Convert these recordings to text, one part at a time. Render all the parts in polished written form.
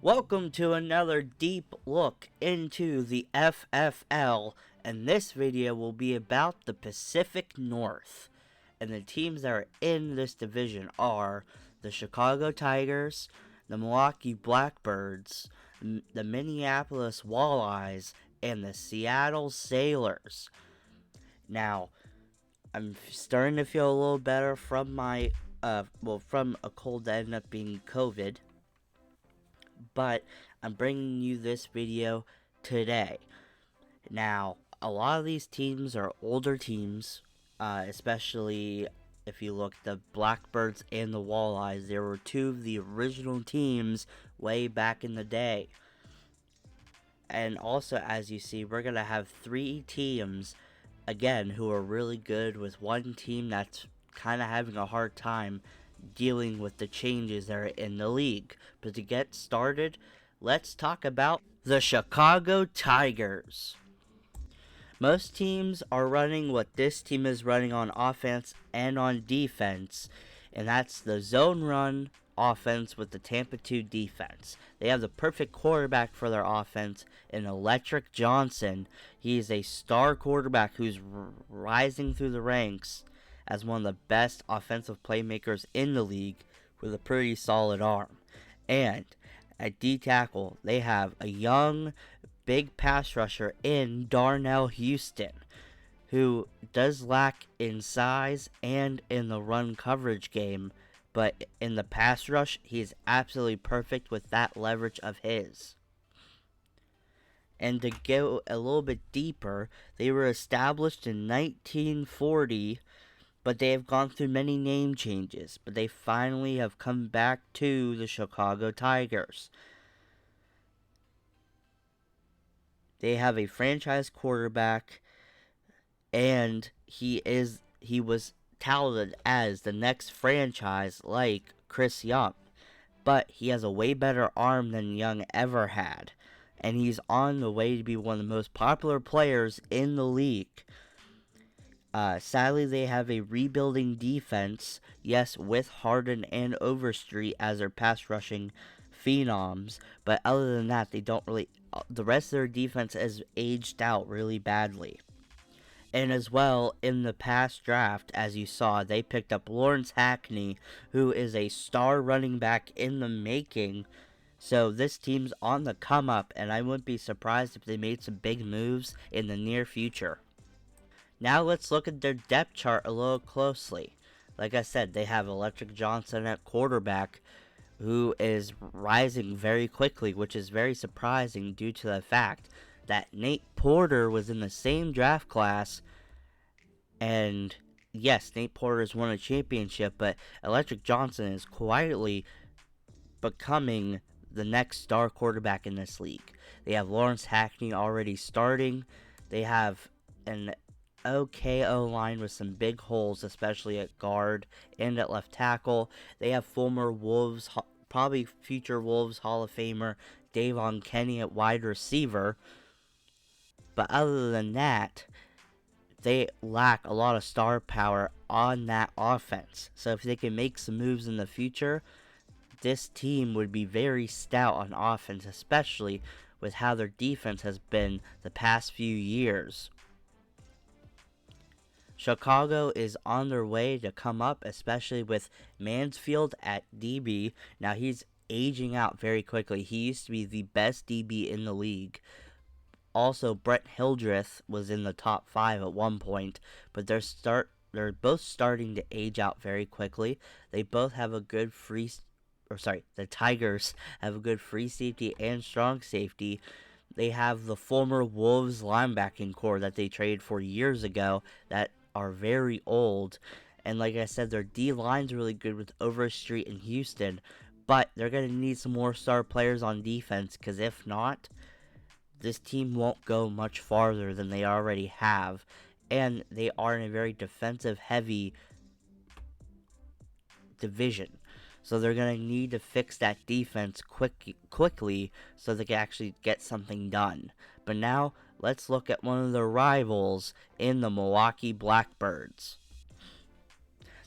Welcome to another deep look into the FFL, and this video will be about the Pacific North. And the teams that are in this division are the Chicago Tigers, the Milwaukee Blackbirds, the Minneapolis Walleyes, and the Seattle Sailors. Now, I'm starting to feel a little better from from a cold that ended up being COVID, but I'm bringing you this video today. Now, a lot of these teams are older teams, especially if you look the Blackbirds and the Walleyes. There were two of the original teams way back in the day. And also, as you see, we're going to have three teams, again, who are really good, with one team that's kind of having a hard time dealing with the changes that are in the league. But to get started, let's talk about the Chicago Tigers. Most teams are running what this team is running on offense and on defense, and that's the zone run offense with the Tampa 2 defense. They have the perfect quarterback for their offense in Electric Johnson. He is a star quarterback who's rising through the ranks as one of the best offensive playmakers in the league with a pretty solid arm. And at D tackle, they have a young, big pass rusher in Darnell Houston, who does lack in size and in the run coverage game, but in the pass rush, he is absolutely perfect with that leverage of his. And to go a little bit deeper, they were established in 1940, but they have gone through many name changes, but they finally have come back to the Chicago Tigers. They have a franchise quarterback, and he was touted as the next franchise like Chris Young, but he has a way better arm than Young ever had, and he's on the way to be one of the most popular players in the league. Sadly, they have a rebuilding defense, yes, with Harden and Overstreet as their pass rushing phenoms, but other than that, they don't really. The rest of their defense has aged out really badly. And as well, in the past draft, as you saw, they picked up Lawrence Hackney, who is a star running back in the making. So this team's on the come up, and I wouldn't be surprised if they made some big moves in the near future. Now let's look at their depth chart a little closely. Like I said, they have Electric Johnson at quarterback, who is rising very quickly, which is very surprising due to the fact that Nate Porter was in the same draft class, and yes, Nate Porter has won a championship, but Electric Johnson is quietly becoming the next star quarterback in this league. They have Lawrence Hackney already starting. They have an okay O-line with some big holes, especially at guard and at left tackle. They have former Wolves, probably future Wolves Hall of Famer Davon Kenny at wide receiver. But other than that, they lack a lot of star power on that offense. So if they can make some moves in the future, this team would be very stout on offense, especially with how their defense has been the past few years. Chicago is on their way to come up, especially with Mansfield at DB. Now he's aging out very quickly. He used to be the best DB in the league. Also, Brett Hildreth was in the top 5 at one point, but they're both starting to age out very quickly. They both have a good the Tigers have a good free safety and strong safety. They have the former Wolves linebacking core that they traded for years ago that are very old. And like I said, their D-line's really good with Overstreet and Houston, but they're going to need some more star players on defense, because if not, this team won't go much farther than they already have. And they are in a very defensive-heavy division. So they're going to need to fix that defense quickly so they can actually get something done. But now, let's look at one of their rivals in the Milwaukee Blackbirds.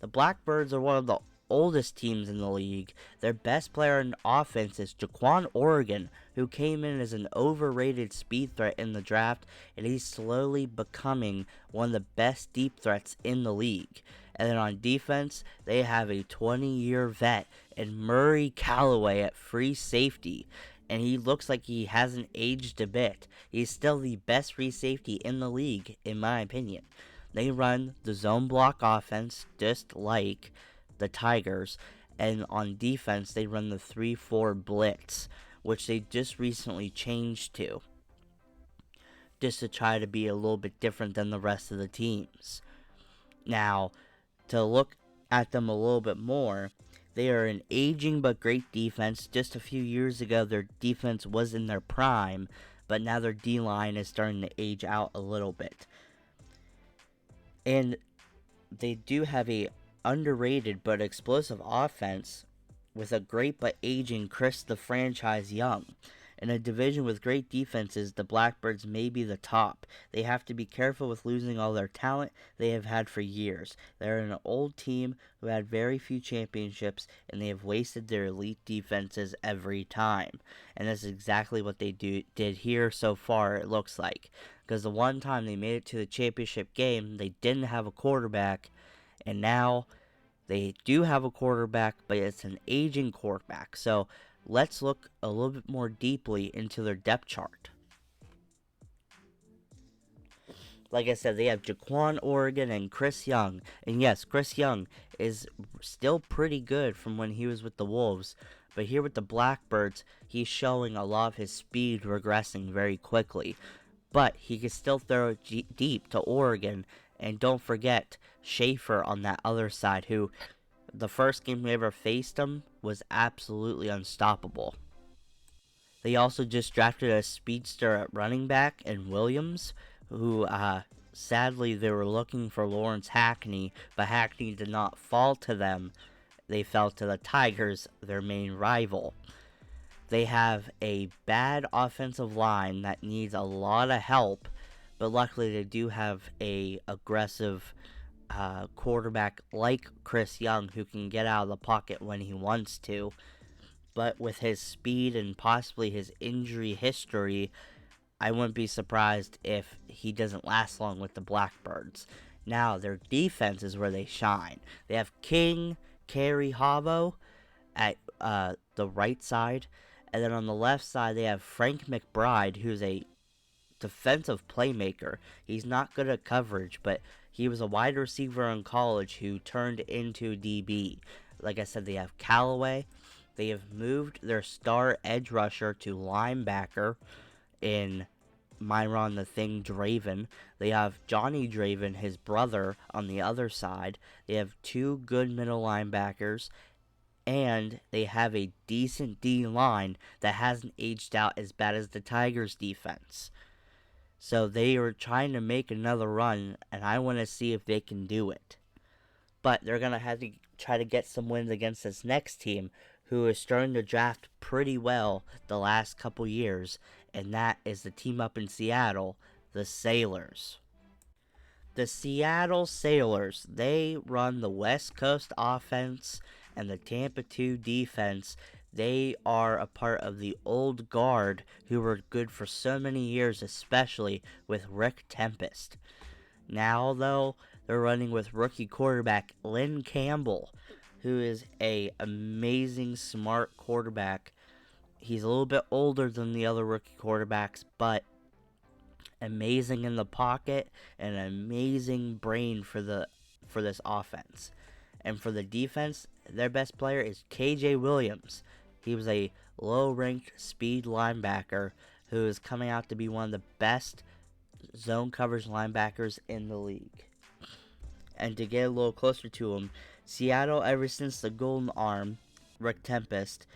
The Blackbirds are one of the oldest teams in the league. Their best player in offense is Jaquan Oregon, who came in as an overrated speed threat in the draft, and he's slowly becoming one of the best deep threats in the league. And then on defense, they have a 20-year vet in Murray Callaway at free safety, and he looks like he hasn't aged a bit. He's still the best free safety in the league, in my opinion. They run the zone block offense just like the Tigers, and on defense, they run the 3-4 blitz, which they just recently changed to, just to try to be a little bit different than the rest of the teams. Now, to look at them a little bit more, they are an aging but great defense. Just a few years ago, their defense was in their prime, but now their D-line is starting to age out a little bit. And they do have a underrated but explosive offense with a great but aging Chris the Franchise Young. In a division with great defenses, the Blackbirds may be the top. They have to be careful with losing all their talent they have had for years. They're an old team who had very few championships, and they have wasted their elite defenses every time. And that's exactly what they did here so far, it looks like. Because the one time they made it to the championship game, they didn't have a quarterback, and now they do have a quarterback, but it's an aging quarterback. So let's look a little bit more deeply into their depth chart. Like I said, they have Jaquan Oregon and Chris Young. And yes, Chris Young is still pretty good from when he was with the Wolves. But here with the Blackbirds, he's showing a lot of his speed regressing very quickly. But he can still throw it deep to Oregon. And don't forget Schaefer on that other side, who the first game we ever faced him was absolutely unstoppable. They also just drafted a speedster at running back in Williams, who sadly they were looking for Lawrence Hackney, but Hackney did not fall to them. They fell to the Tigers, their main rival. They have a bad offensive line that needs a lot of help, but luckily they do have a aggressive quarterback like Chris Young, who can get out of the pocket when he wants to. But with his speed and possibly his injury history, I wouldn't be surprised if he doesn't last long with the Blackbirds. Now, their defense is where they shine. They have King Carey Havo at the right side, and then on the left side they have Frank McBride, who's a defensive playmaker. He's not good at coverage, but he was a wide receiver in college who turned into DB. Like I said, they have Callaway. They have moved their star edge rusher to linebacker in Myron the Thing Draven. They have Johnny Draven, his brother, on the other side. They have two good middle linebackers, and they have a decent D-line that hasn't aged out as bad as the Tigers' defense. So they are trying to make another run, and I want to see if they can do it. But they're going to have to try to get some wins against this next team, who is starting to draft pretty well the last couple years, and that is the team up in Seattle, the Sailors. The Seattle Sailors, they run the West Coast offense and the Tampa 2 defense. They are a part of the old guard who were good for so many years, especially with Rick Tempest. Now, though, they're running with rookie quarterback Lynn Campbell, who is a amazing, smart quarterback. He's a little bit older than the other rookie quarterbacks, but amazing in the pocket and an amazing brain for this offense. And for the defense, their best player is KJ Williams. He was a low-ranked speed linebacker who is coming out to be one of the best zone coverage linebackers in the league. And to get a little closer to him, Seattle, ever since the Golden Arm, Rick Tempest,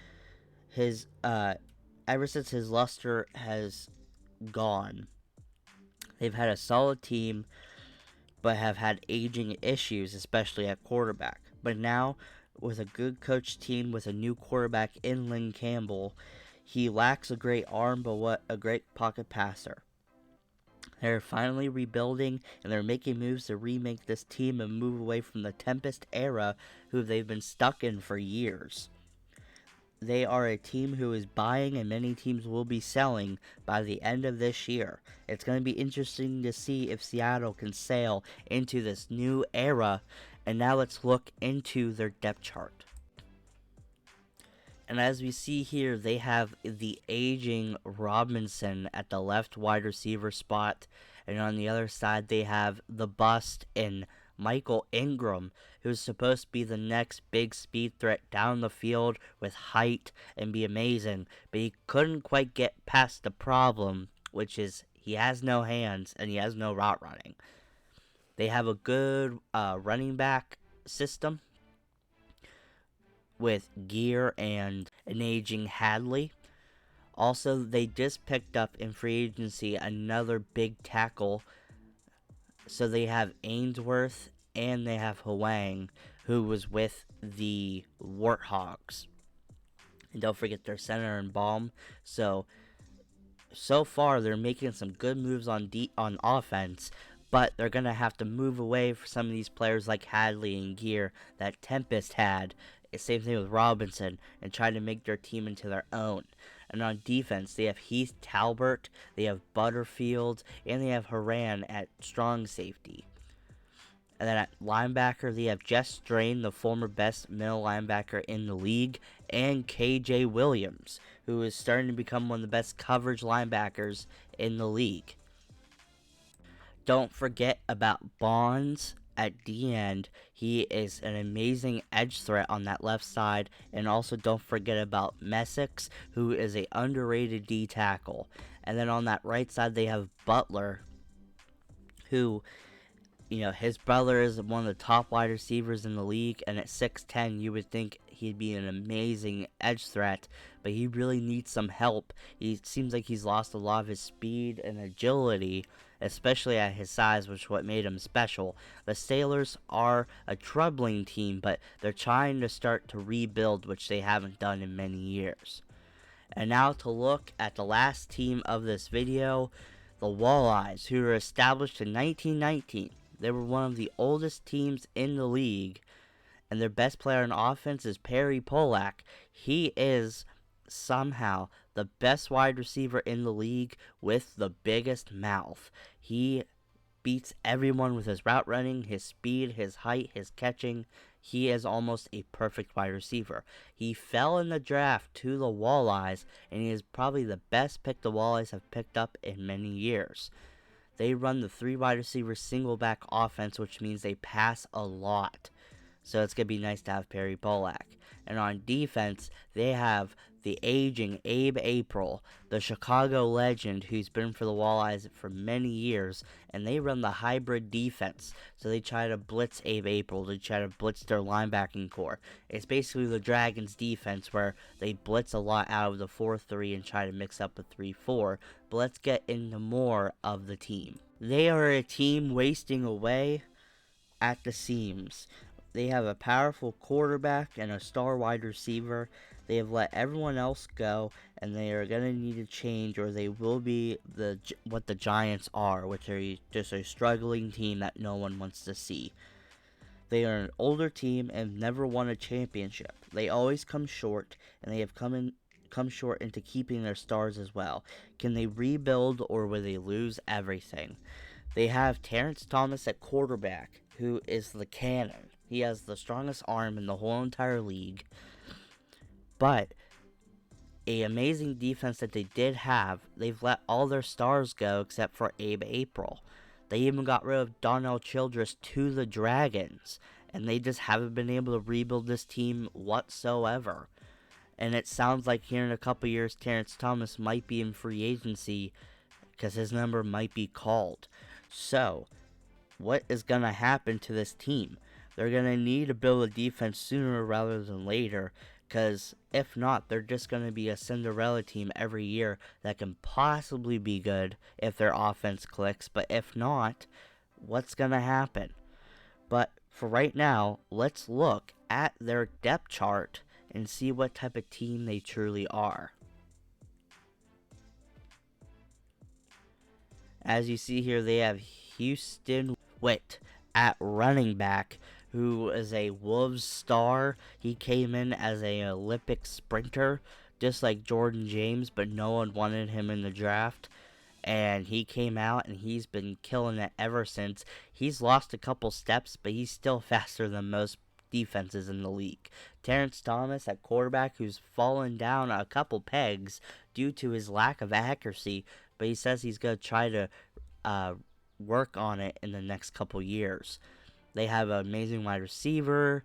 ever since his luster has gone, they've had a solid team, but have had aging issues, especially at quarterback. But now, with a good coach team with a new quarterback in Lynn Campbell, he lacks a great arm, but what a great pocket passer. They're finally rebuilding, and they're making moves to remake this team and move away from the Tempest era, who they've been stuck in for years. They are a team who is buying, and many teams will be selling by the end of this year. It's going to be interesting to see if Seattle can sail into this new era. And now let's look into their depth chart. And as we see here, they have the aging Robinson at the left wide receiver spot. And on the other side, they have the bust in Michael Ingram, who's supposed to be the next big speed threat down the field with height and be amazing. But he couldn't quite get past the problem, which is he has no hands and he has no route running. They have a good running back system with Gear and an aging Hadley. Also, they just picked up in free agency another big tackle. So they have Ainsworth and they have Huang, who was with the Warthogs. And don't forget their center and Baum. So far they're making some good moves on offense, but they're going to have to move away from some of these players like Hadley and Gear that Tempest had. Same thing with Robinson, and try to make their team into their own. And on defense, they have Heath Talbert, they have Butterfield, and they have Haran at strong safety. And then at linebacker, they have Jess Strain, the former best middle linebacker in the league, and KJ Williams, who is starting to become one of the best coverage linebackers in the league. Don't forget about Bonds at the end. He is an amazing edge threat on that left side. And also don't forget about Messick, who is a underrated D tackle. And then on that right side, they have Butler, who, his brother is one of the top wide receivers in the league, and at 6'10", you would think he'd be an amazing edge threat, but he really needs some help. He seems like he's lost a lot of his speed and agility, especially at his size, which is what made him special. The Sailors are a troubling team, but they're trying to start to rebuild, which they haven't done in many years. And now to look at the last team of this video, the Walleyes, who were established in 1919. They were one of the oldest teams in the league, and their best player on offense is Perry Polak. He is somehow the best wide receiver in the league with the biggest mouth. He beats everyone with his route running, his speed, his height, his catching. He is almost a perfect wide receiver. He fell in the draft to the Walleyes, and he is probably the best pick the Walleyes have picked up in many years. They run the 3 wide receiver single back offense, which means they pass a lot. So it's going to be nice to have Perry Polak. And on defense, they have the aging Abe April, the Chicago legend who's been for the Walleyes for many years, and they run the hybrid defense. So they try to blitz Abe April, to try to blitz their linebacking core. It's basically the Dragons defense where they blitz a lot out of the 4-3 and try to mix up a 3-4. But let's get into more of the team. They are a team wasting away at the seams. They have a powerful quarterback and a star wide receiver. They have let everyone else go, and they are going to need to change, or they will be what the Giants are, which are just a struggling team that no one wants to see. They are an older team and never won a championship. They always come short, and they have come short into keeping their stars as well. Can they rebuild, or will they lose everything? They have Terrence Thomas at quarterback, who is the cannon. He has the strongest arm in the whole entire league. But a amazing defense that they did have, they've let all their stars go except for Abe April. They even got rid of Donnell Childress to the Dragons, and they just haven't been able to rebuild this team whatsoever. And it sounds like here in a couple years, Terrence Thomas might be in free agency because his number might be called. So, what is going to happen to this team? They're going to need to build a defense sooner rather than later, because if not, they're just going to be a Cinderella team every year that can possibly be good if their offense clicks, but if not, what's going to happen? But for right now, let's look at their depth chart and see what type of team they truly are. As you see here, they have Houston Witt at running back, who is a Wolves star. He came in as an Olympic sprinter, just like Jordan James, but no one wanted him in the draft. And he came out and he's been killing it ever since. He's lost a couple steps, but he's still faster than most defenses in the league. Terrence Thomas at quarterback, who's fallen down a couple pegs due to his lack of accuracy, but he says he's going to try to work on it in the next couple years. They have an amazing wide receiver,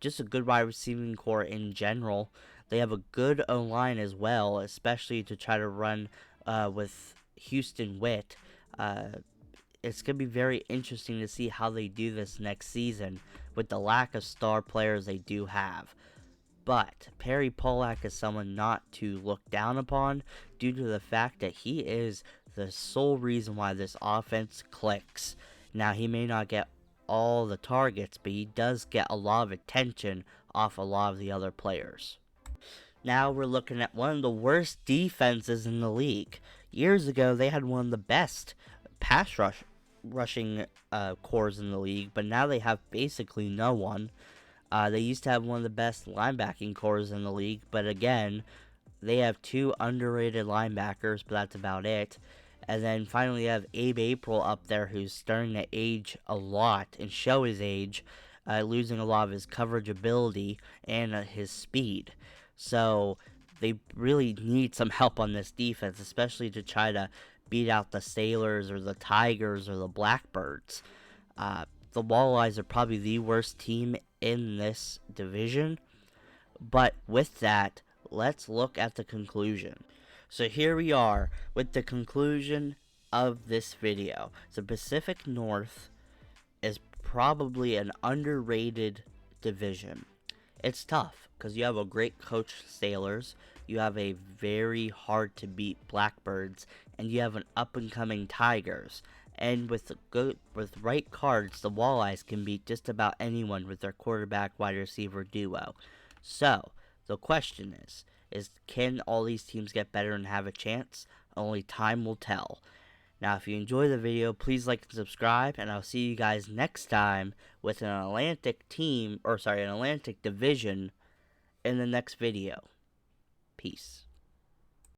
just a good wide receiving core in general. They have a good O-line as well, especially to try to run with Houston Witt. It's going to be very interesting to see how they do this next season with the lack of star players they do have. But Perry Pollack is someone not to look down upon due to the fact that he is the sole reason why this offense clicks. Now, he may not get all the targets, but he does get a lot of attention off a lot of the other players. Now we're looking at one of the worst defenses in the league. Years ago, they had one of the best rushing cores in the league, but now they have basically no one. They used to have one of the best linebacking cores in the league, but again, they have two underrated linebackers, but that's about it. And then finally, you have Abe April up there, who's starting to age a lot and show his age, losing a lot of his coverage ability and his speed. So they really need some help on this defense, especially to try to beat out the Sailors or the Tigers or the Blackbirds. The Walleyes are probably the worst team in this division. But with that, let's look at the conclusion. So here we are with the conclusion of this video. The Pacific North is probably an underrated division. It's tough because you have a great coach, Sailors, you have a very hard to beat Blackbirds, and you have an up and coming Tigers. And with right cards, the Walleyes can beat just about anyone with their quarterback wide receiver duo. So the question is can all these teams get better and have a chance? Only time will tell. Now, if you enjoy the video, please like and subscribe, and I'll see you guys next time with an Atlantic division in the next video. Peace.